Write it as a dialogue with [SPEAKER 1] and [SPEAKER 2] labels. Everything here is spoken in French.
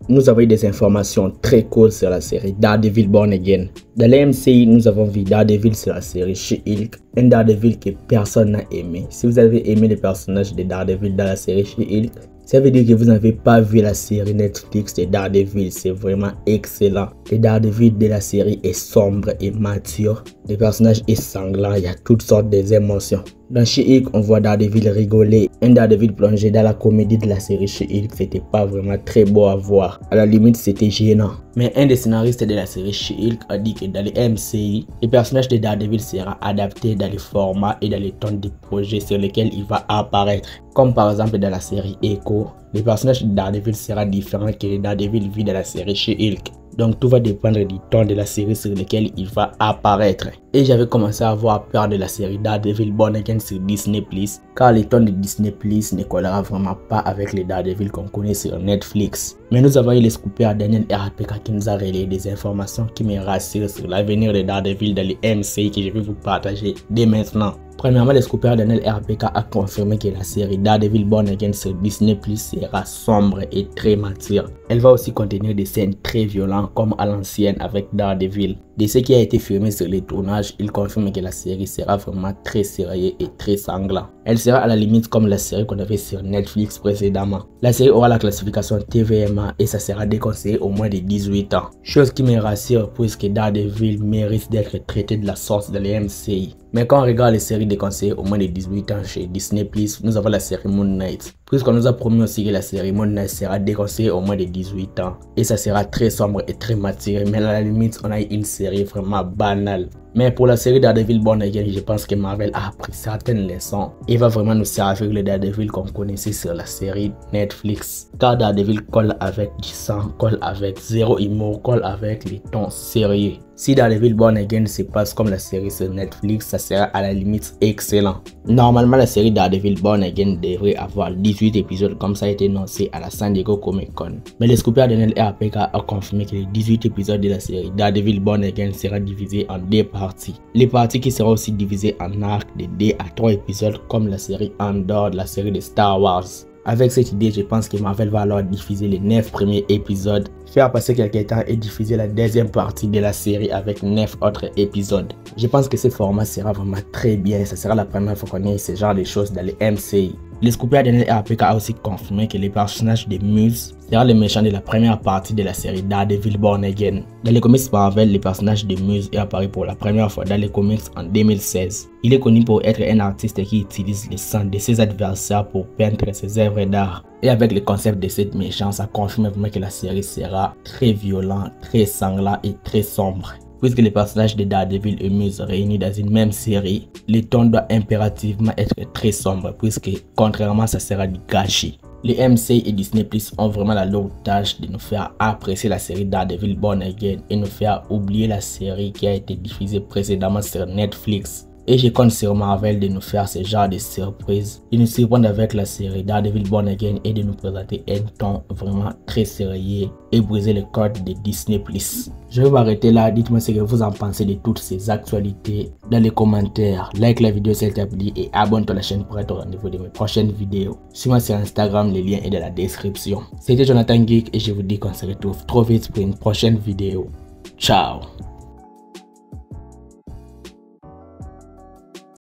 [SPEAKER 1] nous avons eu des informations très cool sur la série Daredevil Born Again. Dans la MCU, nous avons vu Daredevil sur la série She-Hulk, un Daredevil que personne n'a aimé. Si vous avez aimé les personnages de Daredevil dans la série She-Hulk, ça veut dire que vous n'avez pas vu la série Netflix de Daredevil, c'est vraiment excellent. Le Daredevil de la série est sombre et mature, le personnage est sanglant, il y a toutes sortes d'émotions. Dans She-Hulk, on voit Daredevil rigoler, un Daredevil plongé dans la comédie de la série She-Hulk, c'était pas vraiment très beau à voir, à la limite c'était gênant. Mais un des scénaristes de la série She-Hulk a dit que dans les MCU, le personnage de Daredevil sera adapté dans les formats et dans les tons de projets sur lesquels il va apparaître. Comme par exemple dans la série Echo, le personnage de Daredevil sera différent que le Daredevil vu dans la série She-Hulk. Donc tout va dépendre du ton de la série sur lequel il va apparaître. Et j'avais commencé à avoir peur de la série Daredevil Born Again sur Disney+, car le ton de Disney+ ne collera vraiment pas avec les Daredevil qu'on connaît sur Netflix. Mais nous avons eu les scoopers Daniel RPK qui nous a relayé des informations qui me rassurent sur l'avenir de Daredevil dans les MCU que je vais vous partager dès maintenant. Premièrement, le scoopers Daniel RPK a confirmé que la série Daredevil Born Again sur Disney+ sera sombre et très mature. Elle va aussi contenir des scènes très violentes comme à l'ancienne avec Daredevil. De ce qui a été filmé sur les tournages, il confirme que la série sera vraiment très sérieuse et très sanglante. Elle sera à la limite comme la série qu'on avait sur Netflix précédemment. La série aura la classification TVMA et ça sera déconseillé au moins de 18 ans. Chose qui me rassure puisque Daredevil mérite d'être traité de la sorte dans les MCU. Mais quand on regarde les séries déconseillées au moins de 18 ans chez Disney+, nous avons la série Moon Knight. Puisqu'on nous a promis aussi que la série Moon Knight sera déconseillée au moins de 18 ans. Et ça sera très sombre et très mature. Mais à la limite, on a une série vraiment banale. Mais pour la série Daredevil Born Again, je pense que Marvel a appris certaines leçons et va vraiment nous servir le Daredevil qu'on connaissait sur la série Netflix. Car Daredevil colle avec du sang, colle avec zéro humour, colle avec les tons sérieux. Si Daredevil Born Again se passe comme la série sur Netflix, ça sera à la limite excellent. Normalement, la série Daredevil Born Again devrait avoir 18 épisodes comme ça a été annoncé à la San Diego Comic Con. Mais le scooper Daniel RPK a confirmé que les 18 épisodes de la série Daredevil Born Again sera divisé en 2 parties. Les parties qui seront aussi divisées en arcs de 2 à 3 épisodes comme la série Andor de la série de Star Wars. Avec cette idée, je pense que Marvel va alors diffuser les 9 premiers épisodes, faire passer quelques temps et diffuser la deuxième partie de la série avec 9 autres épisodes. Je pense que ce format sera vraiment très bien, ça sera la première fois qu'on ait ce genre de choses dans les MCU. Le scooper Daniel RPK a aussi confirmé que les personnages de Muse sera le méchant de la première partie de la série Daredevil Born Again. Dans les comics Marvel, le personnage de Muse est apparu pour la première fois dans les comics en 2016. Il est connu pour être un artiste qui utilise le sang de ses adversaires pour peindre ses œuvres d'art. Et avec le concept de cette méchante, ça confirme vraiment que la série sera très violente, très sanglant et très sombre. Puisque les personnages de Daredevil et Muse réunis dans une même série, le ton doit impérativement être très sombre puisque contrairement ça sera du gâchis. Les MCU et Disney+ ont vraiment la lourde tâche de nous faire apprécier la série Daredevil Born Again et nous faire oublier la série qui a été diffusée précédemment sur Netflix. Et je compte sur Marvel de nous faire ce genre de surprise, de nous surprendre avec la série Daredevil Born Again et de nous présenter un ton vraiment très sérieux et briser le code de Disney+. Je vais m'arrêter là, dites-moi ce que vous en pensez de toutes ces actualités dans les commentaires, like la vidéo si elle t'a plu et abonne-toi à la chaîne pour être au rendez-vous de mes prochaines vidéos. Suis-moi sur Instagram, le lien est dans la description. C'était Jonathan Geek et je vous dis qu'on se retrouve trop vite pour une prochaine vidéo. Ciao.